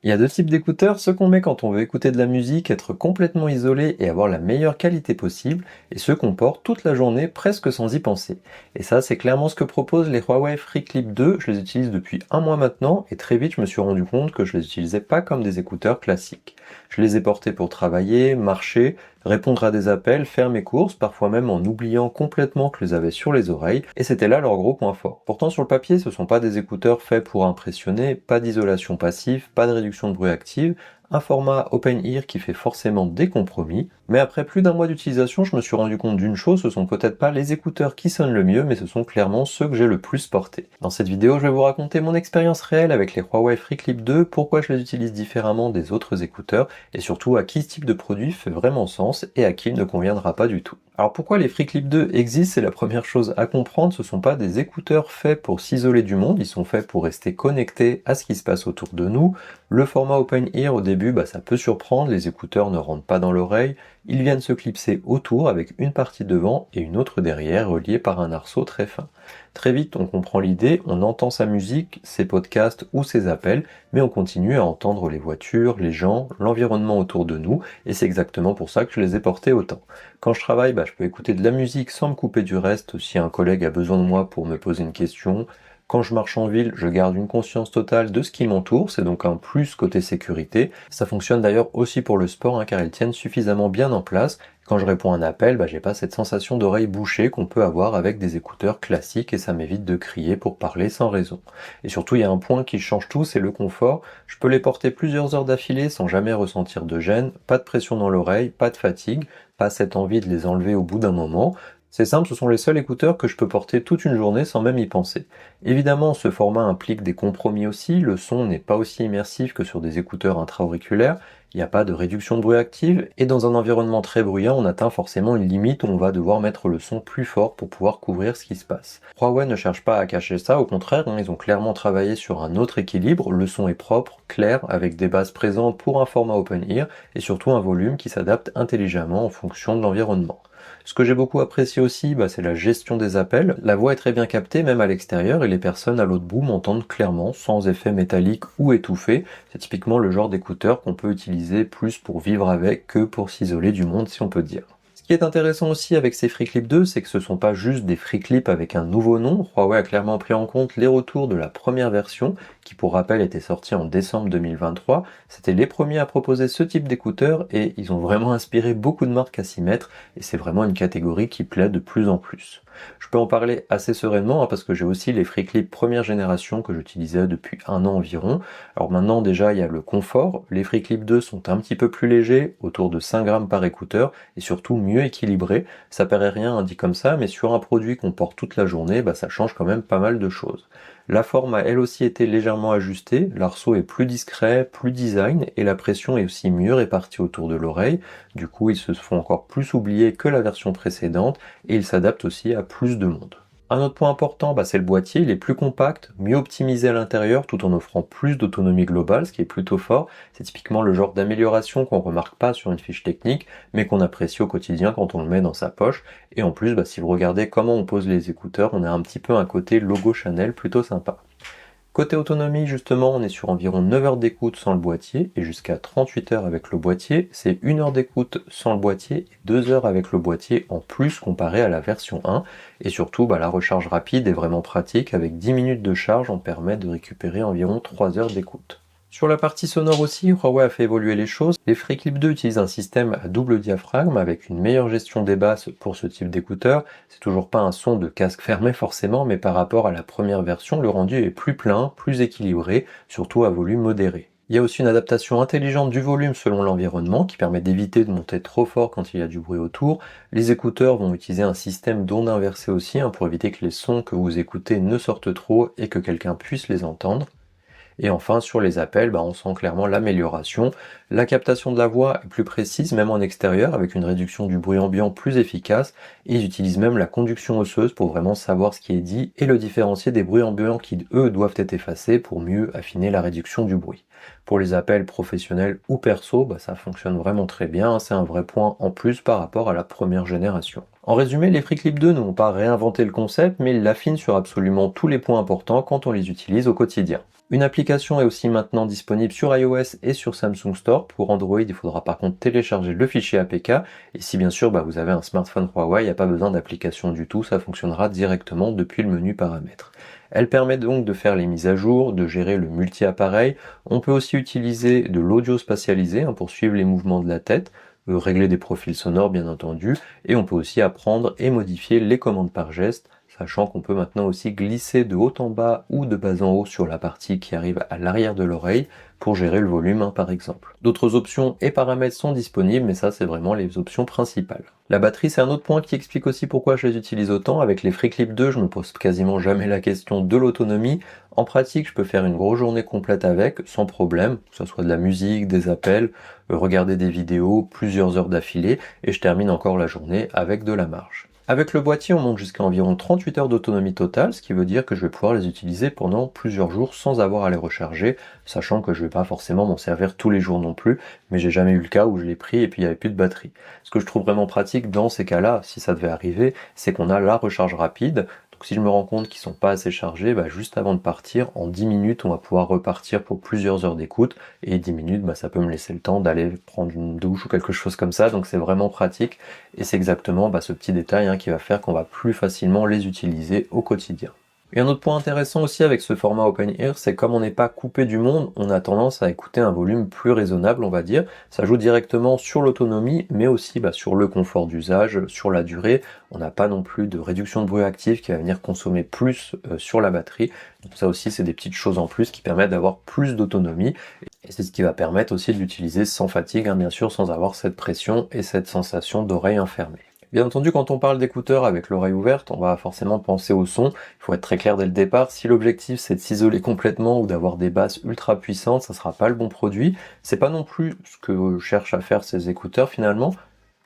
Il y a deux types d'écouteurs, ceux qu'on met quand on veut écouter de la musique, être complètement isolé et avoir la meilleure qualité possible, et ceux qu'on porte toute la journée presque sans y penser. Et ça, c'est clairement ce que proposent les Huawei FreeClip 2, je les utilise depuis un mois maintenant, et très vite je me suis rendu compte que je les utilisais pas comme des écouteurs classiques. Je les ai portés pour travailler, marcher, répondre à des appels, faire mes courses, parfois même en oubliant complètement que je les avais sur les oreilles, et c'était là leur gros point fort. Pourtant sur le papier, ce sont pas des écouteurs faits pour impressionner, pas d'isolation passive, pas de réduction de bruit active, un format open ear qui fait forcément des compromis, mais après plus d'un mois d'utilisation, je me suis rendu compte d'une chose, ce sont peut-être pas les écouteurs qui sonnent le mieux, mais ce sont clairement ceux que j'ai le plus portés. Dans cette vidéo, je vais vous raconter mon expérience réelle avec les Huawei FreeClip 2, pourquoi je les utilise différemment des autres écouteurs, et surtout à qui ce type de produit fait vraiment sens et à qui il ne conviendra pas du tout. Alors pourquoi les FreeClip 2 existent, c'est la première chose à comprendre, ce sont pas des écouteurs faits pour s'isoler du monde, ils sont faits pour rester connectés à ce qui se passe autour de nous. Le format open ear au début, ça peut surprendre, les écouteurs ne rentrent pas dans l'oreille, ils viennent se clipser autour avec une partie devant et une autre derrière reliée par un arceau très fin. Très vite on comprend l'idée, on entend sa musique, ses podcasts ou ses appels, mais on continue à entendre les voitures, les gens, l'environnement autour de nous, et c'est exactement pour ça que je les ai portés autant. Quand je travaille, je peux écouter de la musique sans me couper du reste si un collègue a besoin de moi pour me poser une question. Quand je marche en ville, je garde une conscience totale de ce qui m'entoure, c'est donc un plus côté sécurité. Ça fonctionne d'ailleurs aussi pour le sport, car elles tiennent suffisamment bien en place. Quand je réponds à un appel, j'ai pas cette sensation d'oreille bouchée qu'on peut avoir avec des écouteurs classiques et ça m'évite de crier pour parler sans raison. Et surtout, il y a un point qui change tout, c'est le confort. Je peux les porter plusieurs heures d'affilée sans jamais ressentir de gêne, pas de pression dans l'oreille, pas de fatigue, pas cette envie de les enlever au bout d'un moment. C'est simple, ce sont les seuls écouteurs que je peux porter toute une journée sans même y penser. Évidemment, ce format implique des compromis aussi, le son n'est pas aussi immersif que sur des écouteurs intra-auriculaires, il n'y a pas de réduction de bruit active, et dans un environnement très bruyant, on atteint forcément une limite où on va devoir mettre le son plus fort pour pouvoir couvrir ce qui se passe. Huawei ne cherche pas à cacher ça, au contraire, ils ont clairement travaillé sur un autre équilibre, le son est propre, clair, avec des basses présentes pour un format open ear, et surtout un volume qui s'adapte intelligemment en fonction de l'environnement. Ce que j'ai beaucoup apprécié aussi, c'est la gestion des appels. La voix est très bien captée, même à l'extérieur, et les personnes à l'autre bout m'entendent clairement, sans effet métallique ou étouffé. C'est typiquement le genre d'écouteur qu'on peut utiliser plus pour vivre avec que pour s'isoler du monde, si on peut dire. Ce qui est intéressant aussi avec ces FreeClip 2, c'est que ce sont pas juste des FreeClip avec un nouveau nom. Huawei a clairement pris en compte les retours de la première version, qui pour rappel était sortie en décembre 2023. C'était les premiers à proposer ce type d'écouteurs et ils ont vraiment inspiré beaucoup de marques à s'y mettre et c'est vraiment une catégorie qui plaît de plus en plus. Je peux en parler assez sereinement parce que j'ai aussi les FreeClip première génération que j'utilisais depuis un an environ. Alors maintenant déjà il y a le confort, les FreeClip 2 sont un petit peu plus légers, autour de 5 grammes par écouteur et surtout mieux équilibrés. Ça paraît rien dit comme ça, mais sur un produit qu'on porte toute la journée, ça change quand même pas mal de choses. La forme a elle aussi été légèrement ajustée, l'arceau est plus discret, plus design, et la pression est aussi mieux répartie autour de l'oreille, du coup ils se font encore plus oublier que la version précédente, et ils s'adaptent aussi à plus de monde. Un autre point important, c'est le boîtier, il est plus compact, mieux optimisé à l'intérieur tout en offrant plus d'autonomie globale, ce qui est plutôt fort. C'est typiquement le genre d'amélioration qu'on remarque pas sur une fiche technique, mais qu'on apprécie au quotidien quand on le met dans sa poche. Et en plus, si vous regardez comment on pose les écouteurs, on a un petit peu un côté logo Chanel plutôt sympa. Côté autonomie, justement, on est sur environ 9 heures d'écoute sans le boîtier et jusqu'à 38 heures avec le boîtier. C'est 1 heure d'écoute sans le boîtier et 2 heures avec le boîtier en plus comparé à la version 1. Et surtout, la recharge rapide est vraiment pratique. Avec 10 minutes de charge, on permet de récupérer environ 3 heures d'écoute. Sur la partie sonore aussi, Huawei a fait évoluer les choses. Les FreeClip 2 utilisent un système à double diaphragme avec une meilleure gestion des basses pour ce type d'écouteur. C'est toujours pas un son de casque fermé forcément, mais par rapport à la première version, le rendu est plus plein, plus équilibré, surtout à volume modéré. Il y a aussi une adaptation intelligente du volume selon l'environnement qui permet d'éviter de monter trop fort quand il y a du bruit autour. Les écouteurs vont utiliser un système d'onde inversée aussi pour éviter que les sons que vous écoutez ne sortent trop et que quelqu'un puisse les entendre. Et enfin, sur les appels, on sent clairement l'amélioration. La captation de la voix est plus précise, même en extérieur, avec une réduction du bruit ambiant plus efficace. Et ils utilisent même la conduction osseuse pour vraiment savoir ce qui est dit et le différencier des bruits ambiants qui, eux, doivent être effacés pour mieux affiner la réduction du bruit. Pour les appels professionnels ou perso, ça fonctionne vraiment très bien. C'est un vrai point en plus par rapport à la première génération. En résumé, les FreeClip 2 n'ont pas réinventé le concept, mais ils l'affinent sur absolument tous les points importants quand on les utilise au quotidien. Une application est aussi maintenant disponible sur iOS et sur Samsung Store. Pour Android, il faudra par contre télécharger le fichier APK. Et si bien sûr vous avez un smartphone Huawei, il n'y a pas besoin d'application du tout, ça fonctionnera directement depuis le menu paramètres. Elle permet donc de faire les mises à jour, de gérer le multi-appareil. On peut aussi utiliser de l'audio spatialisé pour suivre les mouvements de la tête, régler des profils sonores bien entendu, et on peut aussi apprendre et modifier les commandes par geste, sachant qu'on peut maintenant aussi glisser de haut en bas ou de bas en haut sur la partie qui arrive à l'arrière de l'oreille pour gérer le volume par exemple. D'autres options et paramètres sont disponibles, mais ça c'est vraiment les options principales. La batterie, c'est un autre point qui explique aussi pourquoi je les utilise autant. Avec les FreeClip 2, je me pose quasiment jamais la question de l'autonomie. En pratique, je peux faire une grosse journée complète avec, sans problème, que ce soit de la musique, des appels, regarder des vidéos, plusieurs heures d'affilée, et je termine encore la journée avec de la marge. Avec le boîtier, on monte jusqu'à environ 38 heures d'autonomie totale, ce qui veut dire que je vais pouvoir les utiliser pendant plusieurs jours sans avoir à les recharger, sachant que je vais pas forcément m'en servir tous les jours non plus, mais j'ai jamais eu le cas où je l'ai pris et puis il n'y avait plus de batterie. Ce que je trouve vraiment pratique dans ces cas-là, si ça devait arriver, c'est qu'on a la recharge rapide. Donc si je me rends compte qu'ils sont pas assez chargés, juste avant de partir, en 10 minutes, on va pouvoir repartir pour plusieurs heures d'écoute, et 10 minutes, ça peut me laisser le temps d'aller prendre une douche ou quelque chose comme ça, donc c'est vraiment pratique, et c'est exactement ce petit détail qui va faire qu'on va plus facilement les utiliser au quotidien. Et un autre point intéressant aussi avec ce format Open Ear, c'est comme on n'est pas coupé du monde, on a tendance à écouter un volume plus raisonnable, on va dire. Ça joue directement sur l'autonomie, mais aussi sur le confort d'usage, sur la durée. On n'a pas non plus de réduction de bruit actif qui va venir consommer plus sur la batterie. Donc ça aussi, c'est des petites choses en plus qui permettent d'avoir plus d'autonomie. Et c'est ce qui va permettre aussi de l'utiliser sans fatigue, bien sûr, sans avoir cette pression et cette sensation d'oreille enfermée. Bien entendu, quand on parle d'écouteurs avec l'oreille ouverte, on va forcément penser au son. Il faut être très clair dès le départ. Si l'objectif c'est de s'isoler complètement ou d'avoir des basses ultra puissantes, ça sera pas le bon produit. C'est pas non plus ce que cherchent à faire ces écouteurs finalement.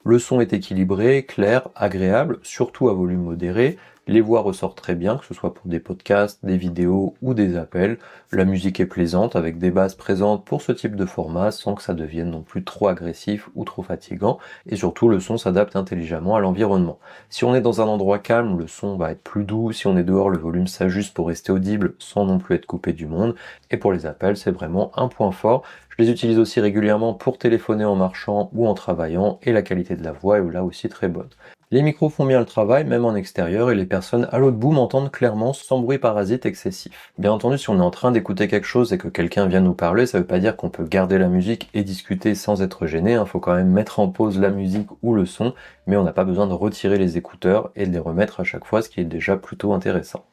Le son est équilibré, clair, agréable, surtout à volume modéré. Les voix ressortent très bien, que ce soit pour des podcasts, des vidéos ou des appels. La musique est plaisante avec des basses présentes pour ce type de format sans que ça devienne non plus trop agressif ou trop fatigant. Et surtout, le son s'adapte intelligemment à l'environnement. Si on est dans un endroit calme, le son va être plus doux. Si on est dehors, le volume s'ajuste pour rester audible sans non plus être coupé du monde. Et pour les appels, c'est vraiment un point fort. Je les utilise aussi régulièrement pour téléphoner en marchant ou en travaillant et la qualité de la voix est là aussi très bonne. Les micros font bien le travail, même en extérieur, et les personnes à l'autre bout m'entendent clairement sans bruit parasite excessif. Bien entendu, si on est en train d'écouter quelque chose et que quelqu'un vient nous parler, ça veut pas dire qu'on peut garder la musique et discuter sans être gêné, faut quand même mettre en pause la musique ou le son, mais on n'a pas besoin de retirer les écouteurs et de les remettre à chaque fois, ce qui est déjà plutôt intéressant.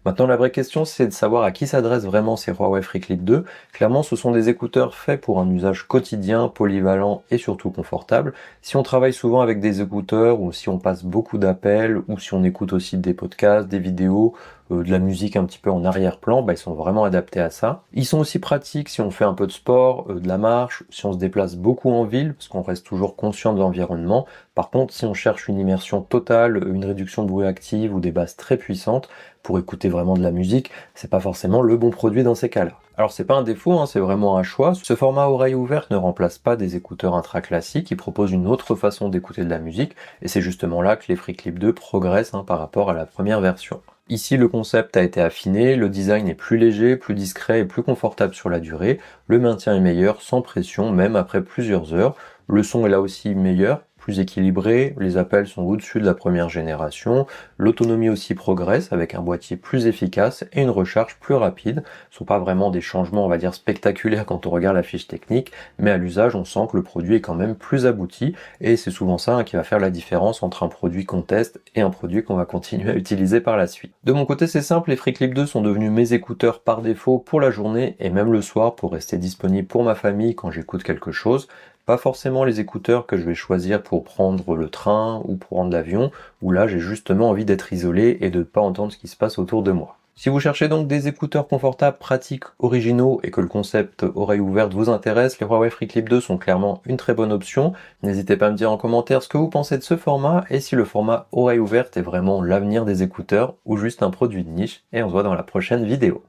Maintenant, la vraie question, c'est de savoir à qui s'adressent vraiment ces Huawei FreeClip 2. Clairement, ce sont des écouteurs faits pour un usage quotidien, polyvalent et surtout confortable. Si on travaille souvent avec des écouteurs, ou si on passe beaucoup d'appels, ou si on écoute aussi des podcasts, des vidéos, de la musique un petit peu en arrière-plan, ils sont vraiment adaptés à ça. Ils sont aussi pratiques si on fait un peu de sport, de la marche, si on se déplace beaucoup en ville, parce qu'on reste toujours conscient de l'environnement. Par contre, si on cherche une immersion totale, une réduction de bruit active ou des basses très puissantes, pour écouter vraiment de la musique, c'est pas forcément le bon produit dans ces cas-là. Alors c'est pas un défaut, c'est vraiment un choix. Ce format oreille ouverte ne remplace pas des écouteurs intra-classiques, il propose une autre façon d'écouter de la musique, et c'est justement là que les FreeClip 2 progressent par rapport à la première version. Ici, le concept a été affiné, le design est plus léger, plus discret et plus confortable sur la durée, le maintien est meilleur, sans pression, même après plusieurs heures, le son est là aussi meilleur, plus équilibré, les appels sont au-dessus de la première génération, l'autonomie aussi progresse avec un boîtier plus efficace et une recharge plus rapide. Ce sont pas vraiment des changements, on va dire, spectaculaires quand on regarde la fiche technique, mais à l'usage, on sent que le produit est quand même plus abouti, et c'est souvent ça qui va faire la différence entre un produit qu'on teste et un produit qu'on va continuer à utiliser par la suite. De mon côté, c'est simple, les FreeClip 2 sont devenus mes écouteurs par défaut pour la journée et même le soir pour rester disponible pour ma famille quand j'écoute quelque chose. Pas forcément les écouteurs que je vais choisir pour prendre le train ou pour prendre l'avion, où là j'ai justement envie d'être isolé et de ne pas entendre ce qui se passe autour de moi. Si vous cherchez donc des écouteurs confortables, pratiques, originaux et que le concept oreille ouverte vous intéresse, les Huawei FreeClip 2 sont clairement une très bonne option. N'hésitez pas à me dire en commentaire ce que vous pensez de ce format et si le format oreille ouverte est vraiment l'avenir des écouteurs ou juste un produit de niche, et on se voit dans la prochaine vidéo.